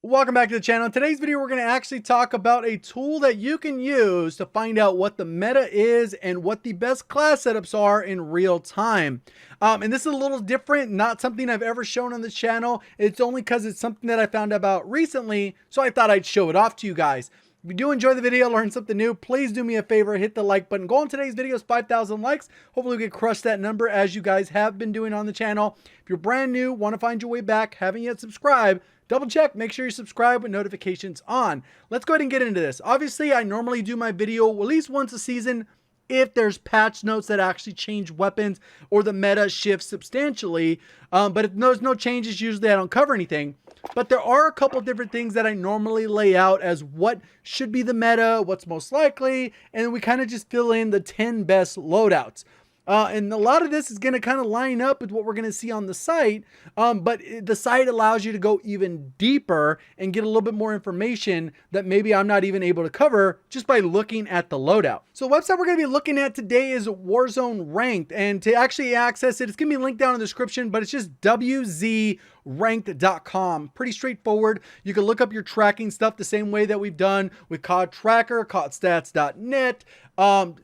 Welcome back to the channel. In today's video, we're going to actually talk about a tool that you can use to find out what the meta is and what the best class setups are in real time. And this is a little different, not something I've ever shown on the channel. It's only because it's something that I found out about recently, so I thought I'd show it off to you guys. If you do enjoy the video, learn something new, please do me a favor, hit the like button. Goal in today's video is 5,000 likes. Hopefully we can crush that number as you guys have been doing on the channel. If you're brand new, want to find your way back, haven't yet subscribed, double check, make sure you subscribe with notifications on. Let's go ahead and get into this. Obviously, I normally do my video at least once a season if there's patch notes that actually change weapons or the meta shifts substantially. But if there's no changes, usually I don't cover anything. But there are a couple different things that I normally lay out as what should be the meta, what's most likely, and we kind of just fill in the 10 best loadouts. And a lot of this is going to kind of line up with what we're going to see on the site, but the site allows you to go even deeper and get a little bit more information that maybe I'm not even able to cover just by looking at the loadout. So the website we're going to be looking at today is Warzone Ranked, and to actually access it, it's going to be linked down in the description, but it's just wzranked.com. Pretty straightforward. You can look up your tracking stuff the same way that we've done with COD Tracker, CODstats.net,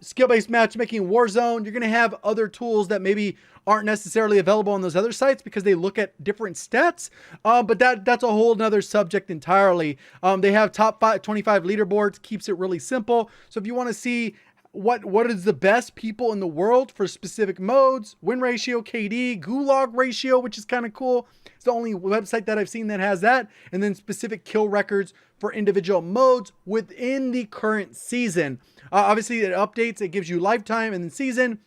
skill-based matchmaking, Warzone. You're going to have other tools that maybe aren't necessarily available on those other sites because they look at different stats, but that's a whole nother subject entirely. They have top 25 leaderboards, keeps it really simple. So if you want to see what is the best people in the world for specific modes, win ratio, KD, gulag ratio, which is kind of cool. It's the only website that I've seen that has that. And then specific kill records for individual modes within the current season. Obviously it updates, it gives you lifetime and then season.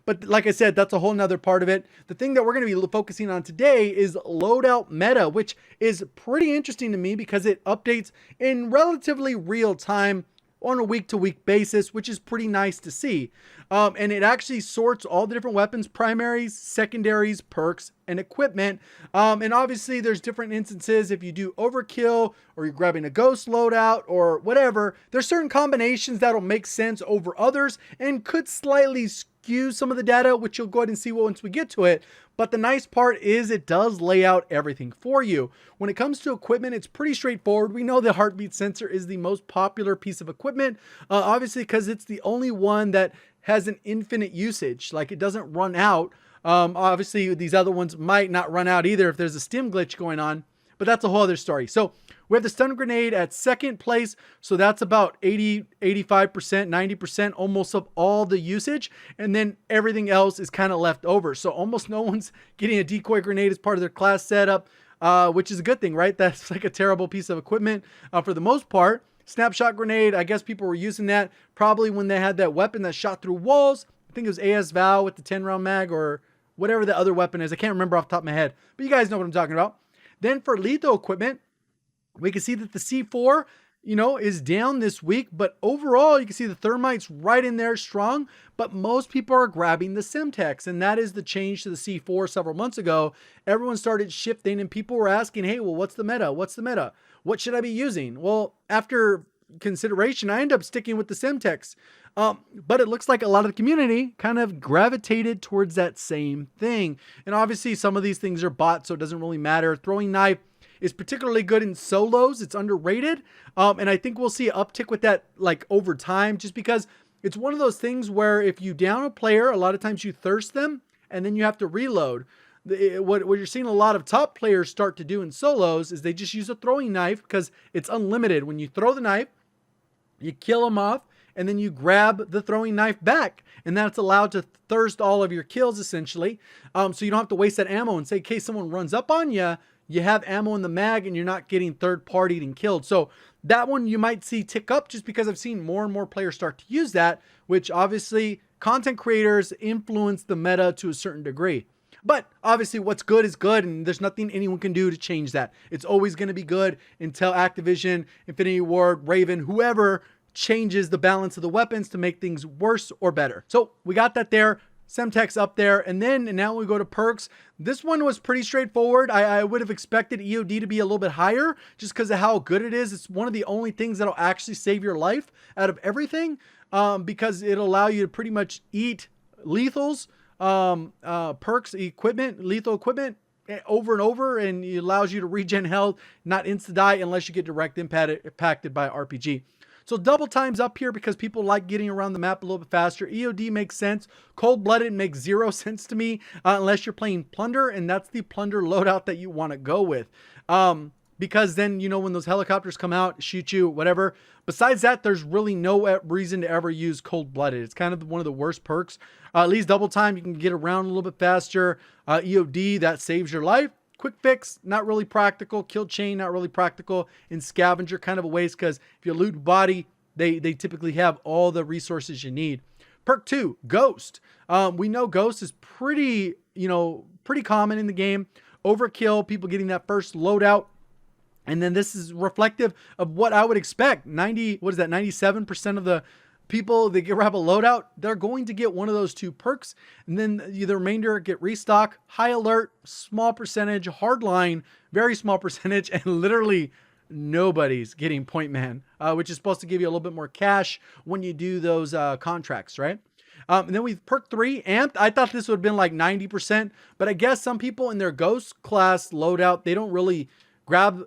But like I said, that's a whole nother part of it. The thing that we're going to be focusing on today is Loadout Meta, which is pretty interesting to me because it updates in relatively real time on a week-to-week basis, which is pretty nice to see. And it actually sorts all the different weapons, primaries, secondaries, perks, and equipment. And obviously there's different instances. If you do overkill or you're grabbing a ghost loadout or whatever, there's certain combinations that'll make sense over others and could slightly skew some of the data, which you'll go ahead and see once we get to it. But the nice part is it does lay out everything for you. When it comes to equipment, it's pretty straightforward. We know the heartbeat sensor is the most popular piece of equipment, obviously because it's the only one that has an infinite usage. Like it doesn't run out. Obviously these other ones might not run out either if there's a stim glitch going on, but that's a whole other story. So we have the stun grenade at second place. So that's about 80, 85%, 90% almost of all the usage. And then everything else is kind of left over. So almost no one's getting a decoy grenade as part of their class setup, which is a good thing, right? That's like a terrible piece of equipment for the most part. Snapshot grenade, I guess people were using that probably when they had that weapon that shot through walls. I think it was AS Val with the 10 round mag or whatever the other weapon is. I can't remember off the top of my head, but you guys know what I'm talking about. Then for lethal equipment, we can see that the C4, is down this week, but overall you can see the thermite's right in there strong, but most people are grabbing the Semtex, and that is the change to the C4 several months ago. Everyone started shifting and people were asking, hey, well, what's the meta? What's the meta? What should I be using? Well, after consideration, I end up sticking with the Semtex. But it looks like a lot of the community kind of gravitated towards that same thing. And obviously some of these things are bots, so it doesn't really matter. Throwing knife is particularly good in solos. It's underrated. And I think we'll see an uptick with that like over time, just because it's one of those things where if you down a player, a lot of times you thirst them and then you have to reload. What you're seeing a lot of top players start to do in solos is they just use a throwing knife because it's unlimited. When you throw the knife, you kill them off, and then you grab the throwing knife back, and that's allowed to thirst all of your kills essentially. So you don't have to waste that ammo, and say in case someone runs up on you, you have ammo in the mag and you're not getting third-partied and killed. So that one you might see tick up just because I've seen more and more players start to use that, which obviously content creators influence the meta to a certain degree. But obviously what's good is good, and there's nothing anyone can do to change that. It's always going to be good until Activision, Infinity Ward, Raven, whoever changes the balance of the weapons to make things worse or better. So we got that there. Semtex up there, and now we go to perks. This one was pretty straightforward. I would have expected EOD to be a little bit higher just because of how good it is. It's one of the only things that'll actually save your life out of everything, because it'll allow you to pretty much eat lethals, perks, equipment, lethal equipment, over and over, and it allows you to regen health, not insta-die unless you get direct impacted by RPG. So double time's up here because people like getting around the map a little bit faster. EOD makes sense. Cold-blooded makes 0 sense to me unless you're playing Plunder, and that's the Plunder loadout that you want to go with. Because then, you know, when those helicopters come out, shoot you, whatever. Besides that, there's really no reason to ever use Cold-blooded. It's kind of one of the worst perks. At least double time, you can get around a little bit faster. EOD, that saves your life. Quick fix, not really practical. Kill chain, not really practical. And scavenger, kind of a waste, because if you loot body, they typically have all the resources you need. Perk 2, Ghost. We know Ghost is pretty common in the game. Overkill, people getting that first loadout. And then this is reflective of what I would expect. 97% of the people that grab a loadout, they're going to get one of those 2 perks. And then the remainder get restock, high alert, small percentage, hardline, very small percentage, and literally nobody's getting point man, which is supposed to give you a little bit more cash when you do those contracts, right? And then we've perk 3, amped. I thought this would have been like 90%, but I guess some people in their ghost class loadout, they don't really grab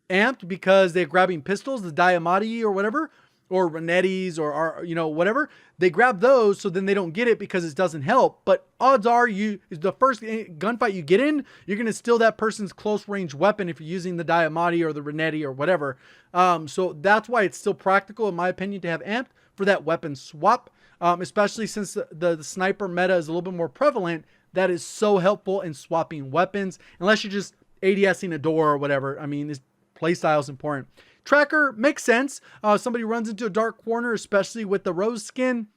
amped because they're grabbing pistols, the Diamati or whatever, or Renettis or whatever. They grab those, so then they don't get it because it doesn't help. But odds are the first gunfight you get in, you're going to steal that person's close range weapon if you're using the Diamati or the Renetti or whatever. So that's why it's still practical, in my opinion, to have amped for that weapon swap, especially since the sniper meta is a little bit more prevalent. That is so helpful in swapping weapons, unless you're just ADSing a door or whatever. I mean, this playstyle is important. Tracker makes sense. Somebody runs into a dark corner, especially with the rose skin.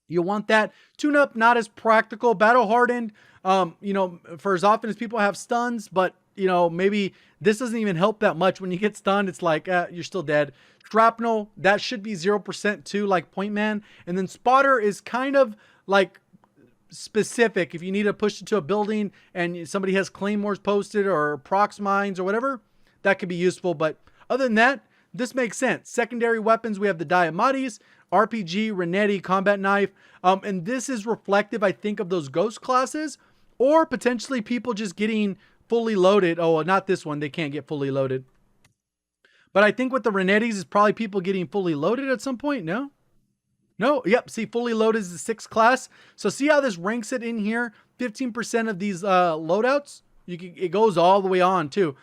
You want that. Tune up, not as practical. Battle hardened, for as often as people have stuns, but maybe this doesn't even help that much. When you get stunned, it's like, you're still dead. Shrapnel, that should be 0% too, like Point Man. And then Spotter is kind of like specific. If you need to push into a building and somebody has claymores posted or prox mines or whatever, that could be useful. But other than that, this makes sense. Secondary weapons, we have the Diamatis, RPG, Renetti, combat knife. And this is reflective, I think, of those ghost classes, or potentially people just getting fully loaded. Oh, not this one. They can't get fully loaded. But I think with the Renettis is probably people getting fully loaded at some point. No? No? Yep. See, fully loaded is the 6th class. So see how this ranks it in here? 15% of these loadouts, it goes all the way on too.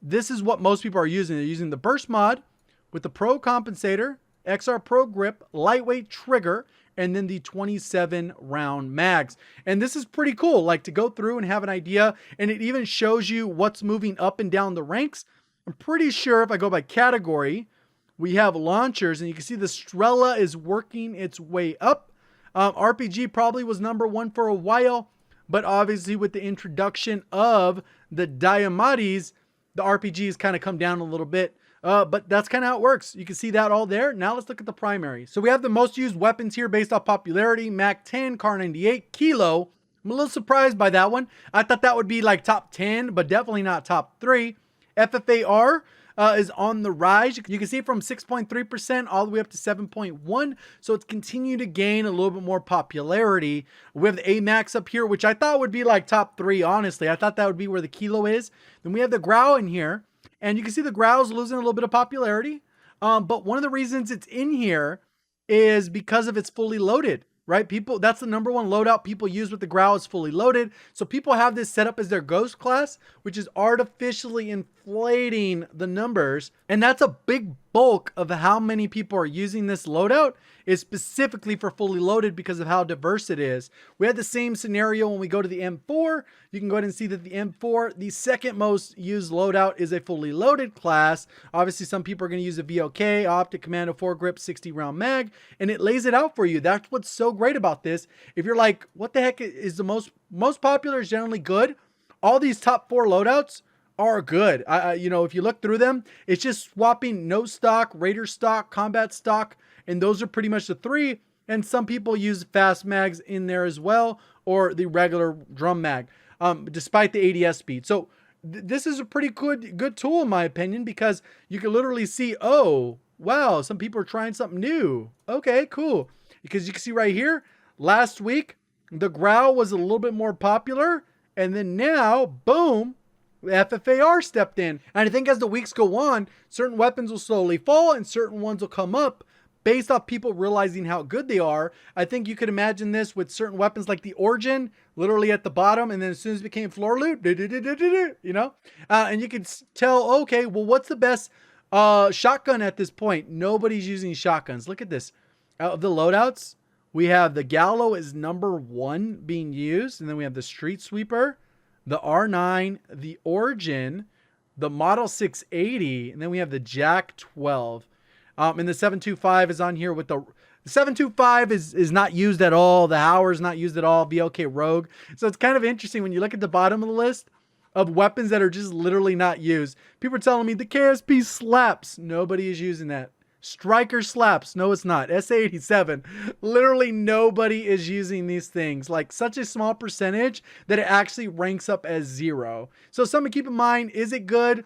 This is what most people are using. They're using the burst mod with the pro compensator, XR pro grip, lightweight trigger, and then the 27 round mags. And this is pretty cool, like to go through and have an idea. And it even shows you what's moving up and down the ranks. I'm pretty sure if I go by category, we have launchers, and you can see the Strela is working its way up. RPG probably was number 1 for a while, but obviously with the introduction of the Diamatis, the RPGs kind of come down a little bit, but that's kind of how it works. You can see that all there. Now let's look at the primary. So we have the most used weapons here based off popularity. Mac 10, Car 98, Kilo. I'm a little surprised by that one. I thought that would be like top 10, but definitely not top 3. FFAR is on the rise. You can see from 6.3% all the way up to 7.1. So it's continued to gain a little bit more popularity. We have the AMAX up here, which I thought would be like top 3, honestly. I thought that would be where the Kilo is. Then we have the Grau in here. And you can see the Grau's losing a little bit of popularity. But one of the reasons it's in here is because of its fully loaded. Right? That's the number 1 loadout people use with the Grau, is fully loaded. So people have this set up as their ghost class, which is artificially inflating the numbers. And that's a big bulk of how many people are using this loadout, is specifically for fully loaded because of how diverse it is. We had the same scenario when we go to the M4. You can go ahead and see that the M4, the second most used loadout, is a fully loaded class. Obviously, some people are going to use a VOK, Optic Commando 4-grip, 60-round mag, and it lays it out for you. That's what's so great about this. If you're like, what the heck is the most popular is generally good, all these top 4 loadouts are good. If you look through them, it's just swapping no stock, Raider stock, combat stock, and those are pretty much the 3. And some people use fast mags in there as well, or the regular drum mag, despite the ADS speed. So this is a pretty good tool in my opinion, because you can literally see, oh wow, some people are trying something new. Okay, cool. Because you can see right here, last week the Grau was a little bit more popular, and then now, boom, FFAR stepped in. And I think as the weeks go on, certain weapons will slowly fall and certain ones will come up based off people realizing how good they are. I think you could imagine this with certain weapons like the Origin, literally at the bottom, and then as soon as it became floor loot, you know? And you could tell, okay, well, what's the best shotgun at this point? Nobody's using shotguns. Look at this. Out of the loadouts, we have the Gallo is #1 being used, and then we have the Street Sweeper, the R9, the Origin, the Model 680, and then we have the Jack 12. And the 725 is on here with the 725 is not used at all. The Hauer is not used at all. VLK Rogue. So it's kind of interesting when you look at the bottom of the list of weapons that are just literally not used. People are telling me the KSP slaps. Nobody is using that. Striker slaps. No, it's not. SA87. Literally nobody is using these things. Like such a small percentage that it actually ranks up as 0. So something to keep in mind. Is it good?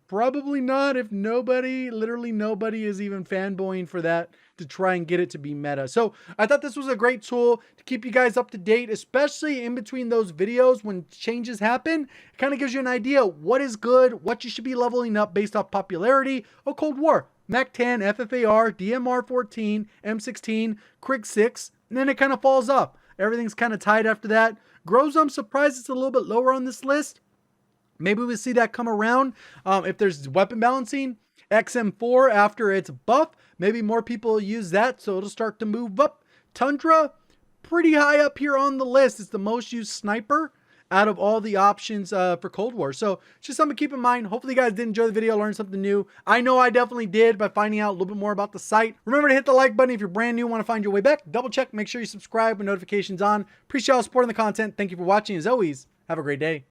Probably not if nobody, literally nobody is even fanboying for that to try and get it to be meta. So I thought this was a great tool to keep you guys up to date, especially in between those videos when changes happen. It kind of gives you an idea what is good, what you should be leveling up based off popularity. Oh, Cold War, MAC 10, FFAR, DMR 14, M16, Krig 6, and then it kind of falls off. Everything's kind of tied after that. Grows, I'm surprised it's a little bit lower on this list. Maybe we'll see that come around. If there's weapon balancing, XM4 after its buff, maybe more people use that, so it'll start to move up. Tundra, pretty high up here on the list. It's the most used sniper out of all the options for Cold War. So just something to keep in mind. Hopefully you guys did enjoy the video, learned something new. I know I definitely did by finding out a little bit more about the site. Remember to hit the like button if you're brand new, want to find your way back. Double check, make sure you subscribe with notifications on. Appreciate y'all supporting the content. Thank you for watching. As always, have a great day.